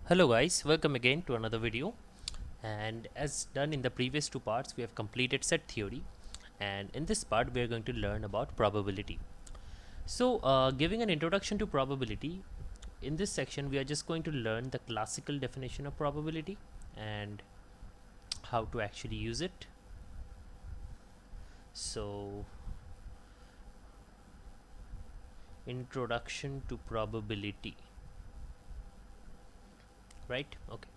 Hello guys, welcome again to another video. And as done in the previous two parts, we have completed set theory, and in this part we are going to learn about probability. So giving an introduction to probability, in this section we are just going to learn the classical definition of probability and how to actually use it. So introduction to probability, right? Okay.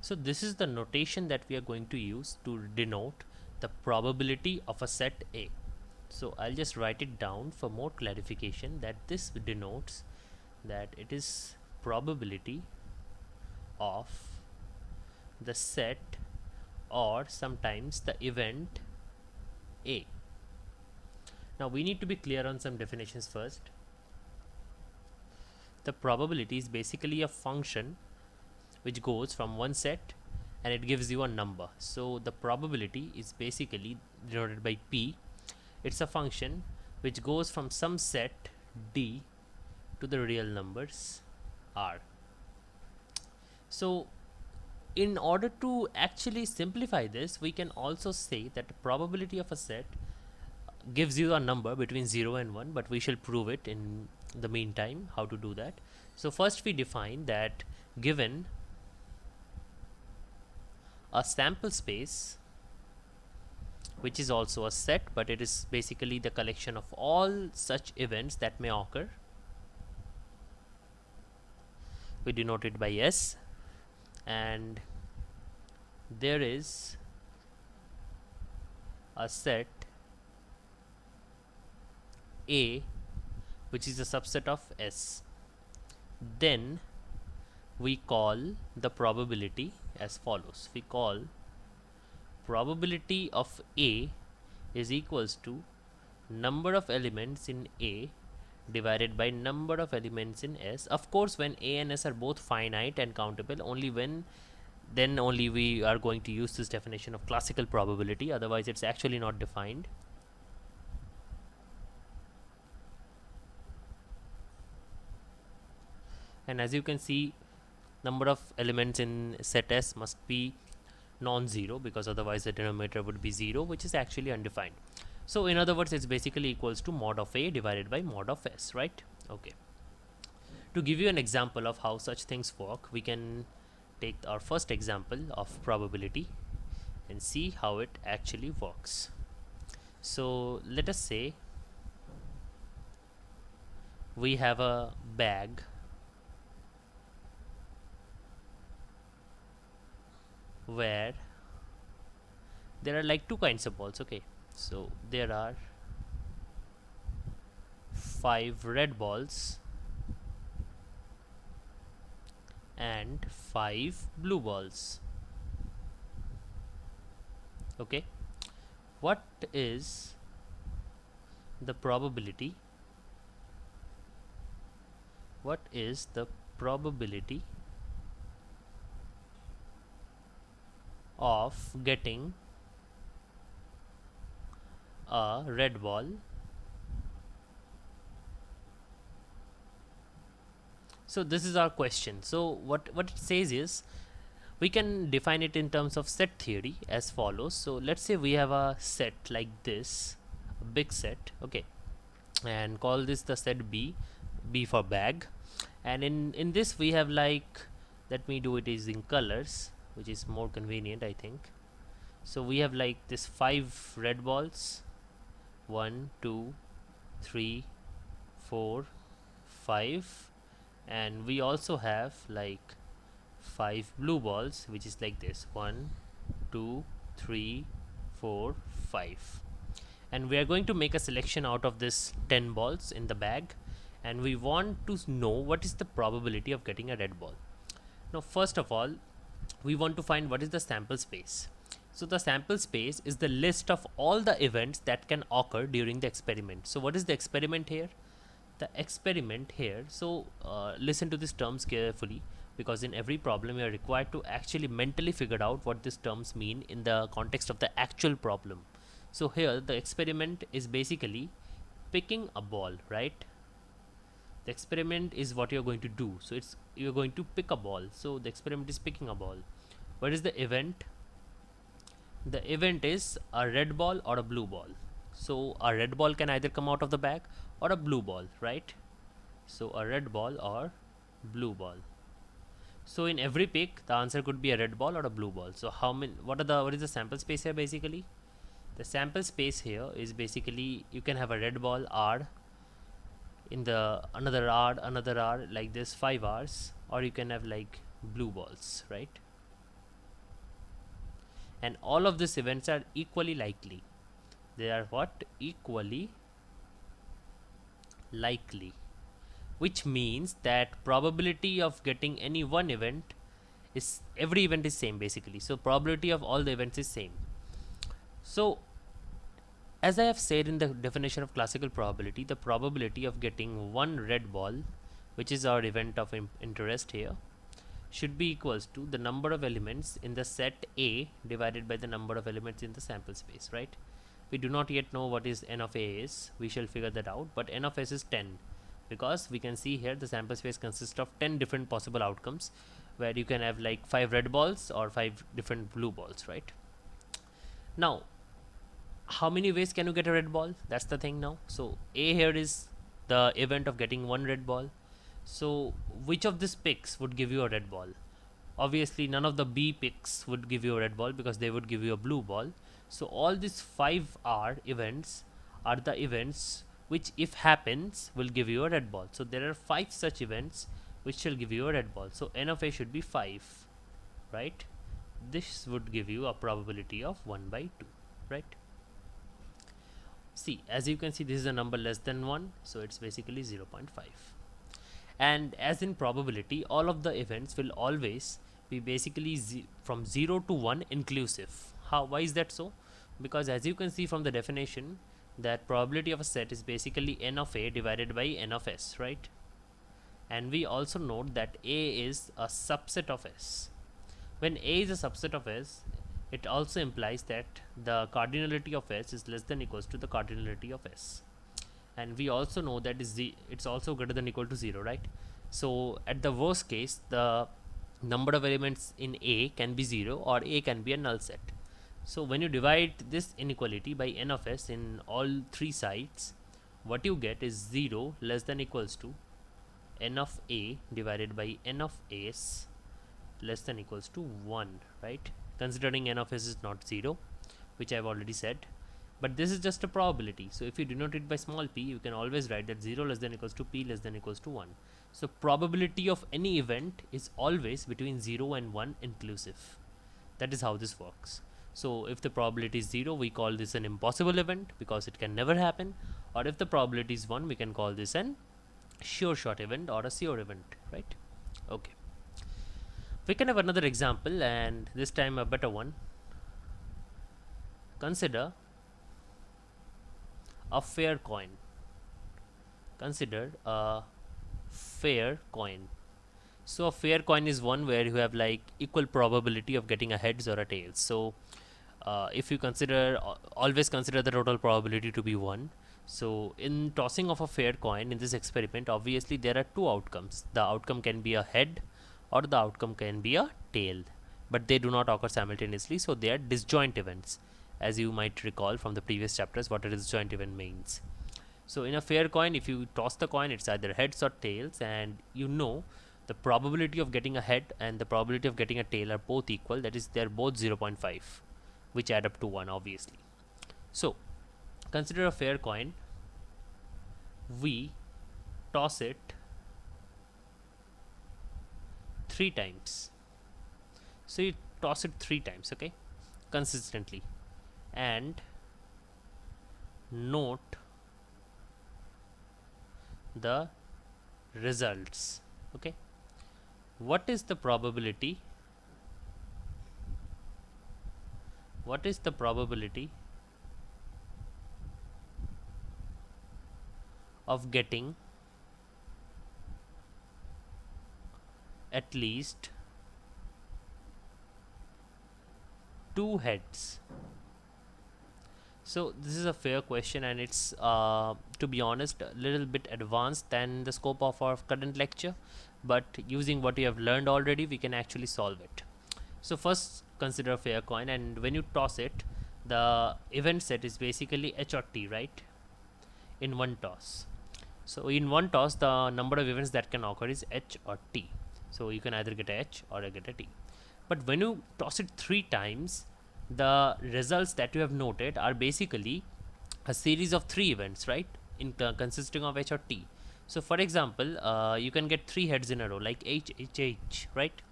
So this is the notation that we are going to use to denote the probability of a set A. So I'll just write it down for more clarification that this denotes that it is probability of the set or sometimes the event A. Now we need to be clear on some definitions first. The probability is basically a function which goes from one set and it gives you a number. So the probability is basically denoted by P. It's a function which goes from some set D to the real numbers R. So in order to actually simplify this, we can also say that the probability of a set gives you a number between 0 and 1, but we shall prove it in the meantime how to do that. So first we define that given a sample space, which is also a set, but it is basically the collection of all such events that may occur, we denote it by S, and there is a set A which is a subset of S. Then we call the probability as follows. We call probability of A is equals to number of elements in A divided by number of elements in S. Of course, when A and S are both finite and countable, then only we are going to use this definition of classical probability, otherwise it's actually not defined. And as you can see, number of elements in set S must be non-zero, because otherwise the denominator would be 0, which is actually undefined. So in other words, it's basically equals to mod of A divided by mod of S, right? Okay. To give you an example of how such things work, we can take our first example of probability and see how it actually works. So let us say we have a bag where there are like two kinds of balls. Okay, so there are 5 red balls and 5 blue balls. Okay, what is the probability? What is the probability of getting a red ball? So this is our question. So what it says is, we can define it in terms of set theory as follows. So let's say we have a set like this, a big set, okay, and call this the set B for bag. And in this we have, like, let me do it is in colors, which is more convenient, I think. So we have like this 5 red balls, 1 2 3 4 5, and we also have like 5 blue balls, which is like this 1 2 3 4 5, and we are going to make a selection out of this 10 balls in the bag, and we want to know what is the probability of getting a red ball. Now first of all, we want to find what is the sample space. So the sample space is the list of all the events that can occur during the experiment. So what is the experiment here? The experiment here, so listen to these terms carefully, because in every problem you are required to actually mentally figure out what these terms mean in the context of the actual problem. So here the experiment is basically picking a ball, right? The experiment is what you're going to do. So you're going to pick a ball. So the experiment is picking a ball. What is the event? The event is a red ball or a blue ball. So a red ball can either come out of the bag or a blue ball, right? So a red ball or blue ball. So in every pick, the answer could be a red ball or a blue ball. So how many? What is the sample space here basically? The sample space here is basically you can have a red ball R in the another R like this 5 R's, or you can have like blue balls, right? And all of these events are equally likely. They are what? Equally likely, which means that probability of getting any one event is every event is same basically. So probability of all the events is same. So as I have said in the definition of classical probability, the probability of getting one red ball, which is our event of interest here, should be equals to the number of elements in the set A divided by the number of elements in the sample space, right? We do not yet know what is n of A is. We shall figure that out, but n of S is 10 because we can see here the sample space consists of 10 different possible outcomes where you can have like 5 red balls or 5 different blue balls, right? Now, how many ways can you get a red ball? That's the thing now. So A here is the event of getting one red ball. So which of these picks would give you a red ball? Obviously none of the B picks would give you a red ball because they would give you a blue ball. So all these 5R events are the events which if happens will give you a red ball. So there are 5 such events which shall give you a red ball. So n of A should be 5, right? This would give you a probability of 1 by 2, right? See, as you can see, this is a number less than 1, so it's basically 0.5. And as in probability, all of the events will always be basically from 0 to 1 inclusive. Why is that so? Because as you can see from the definition, that probability of a set is basically n of A divided by n of S, right? And we also note that A is a subset of S. When A is a subset of S, it also implies that the cardinality of S is less than equals to the cardinality of S. And we also know that it's also greater than equal to 0, right? So at the worst case, the number of elements in A can be 0 or A can be a null set. So when you divide this inequality by n of S in all 3 sides, what you get is 0 less than equals to n of A divided by n of S less than equals to 1, right? Considering n of S is not 0, which I have already said. But this is just a probability. So if you denote it by small p, you can always write that 0 less than equals to p less than equals to 1. So probability of any event is always between 0 and 1 inclusive. That is how this works. So if the probability is 0, we call this an impossible event because it can never happen. Or if the probability is 1, we can call this an sure shot event or a sure event, right? Okay. We can have another example, and this time a better one. Consider a fair coin. Consider a fair coin. So a fair coin is one where you have like equal probability of getting a heads or a tails. So if you always consider the total probability to be 1. So in tossing of a fair coin in this experiment, obviously there are 2 outcomes. The outcome can be a head or the outcome can be a tail, but they do not occur simultaneously, so they are disjoint events, as you might recall from the previous chapters what a disjoint event means. So in a fair coin, if you toss the coin, it's either heads or tails, and you know the probability of getting a head and the probability of getting a tail are both equal, that is they're both 0.5, which add up to 1 obviously. So consider a fair coin. We toss it 3 times. So you toss it 3 times, okay, consistently, and note the results. Okay, what is the probability of getting at least 2 heads? So this is a fair question, and it's to be honest a little bit advanced than the scope of our current lecture, but using what you have learned already we can actually solve it. So first consider a fair coin, and when you toss it, the event set is basically H or T, right? In one toss. So in one toss, the number of events that can occur is H or T. So you can either get a H or get a T. But when you toss it 3 times, the results that you have noted are basically a series of 3 events, right? Consisting of H or T. So for example, you can get 3 heads in a row, like H, H, H, right?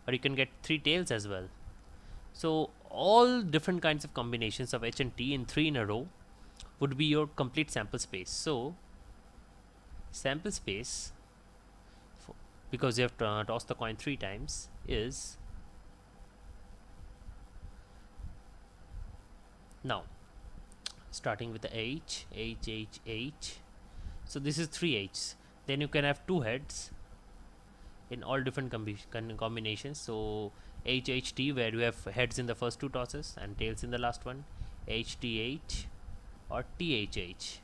Or you can get 3 tails as well. So all different kinds of combinations of H and T in 3 in a row would be your complete sample space. So sample space, because you have tossed the coin 3 times, is now starting with the H, H, H, H. So this is 3 H's. Then you can have 2 heads in all different combinations. So H, H, T, where you have heads in the first 2 tosses and tails in the last one. H, T, H, or T, H, H.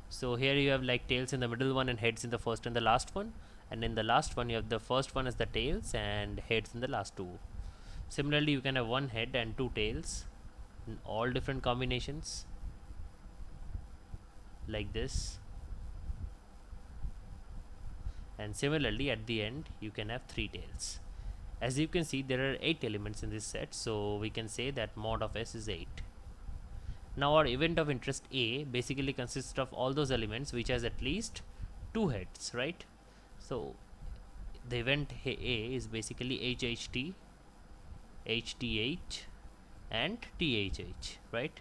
So here you have like tails in the middle one and heads in the first and the last one. And in the last one you have the first one as the tails and heads in the last 2. Similarly, you can have 1 head and 2 tails in all different combinations like this. And similarly, at the end you can have 3 tails. As you can see, there are 8 elements in this set, so we can say that mod of S is 8. Now our event of interest A basically consists of all those elements which has at least 2 heads, right? So the event A is basically HHT, HTH, and THH, right?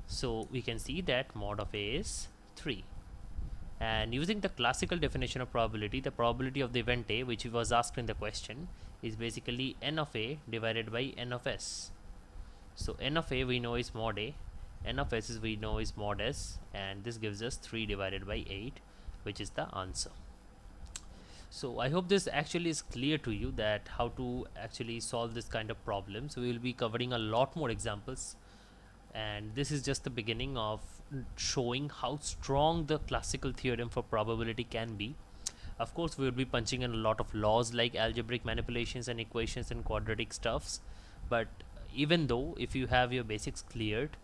So we can see that mod of A is 3. And using the classical definition of probability, the probability of the event A, which was asked in the question, is basically n of A divided by n of S. So n of A we know is mod A, n of S is we know is mod S, and this gives us 3 divided by 8, which is the answer. So I hope this actually is clear to you, that how to actually solve this kind of problems. We will be covering a lot more examples, and this is just the beginning of showing how strong the classical theorem for probability can be. Of course, we will be punching in a lot of laws like algebraic manipulations and equations and quadratic stuffs, but even though if you have your basics cleared,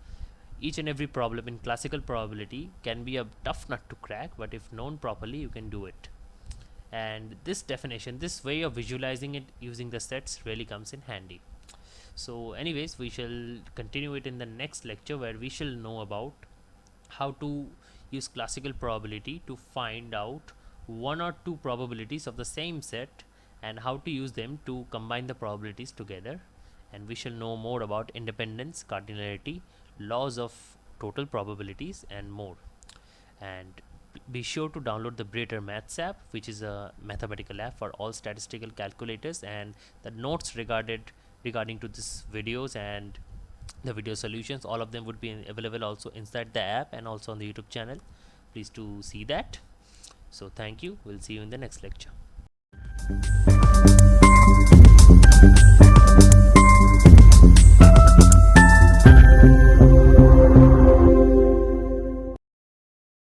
each and every problem in classical probability can be a tough nut to crack, but if known properly you can do it. And this definition, this way of visualizing it using the sets really comes in handy. So anyways, we shall continue it in the next lecture, where we shall know about how to use classical probability to find out 1 or 2 probabilities of the same set, and how to use them to combine the probabilities together. And we shall know more about independence, cardinality, laws of total probabilities, and more. And be sure to download the Breeder Maths app, which is a mathematical app for all statistical calculators, and the notes regarding to this videos and the video solutions, all of them would be available also inside the app and also on the YouTube channel. Please do see that. So thank you. We'll see you in the next lecture.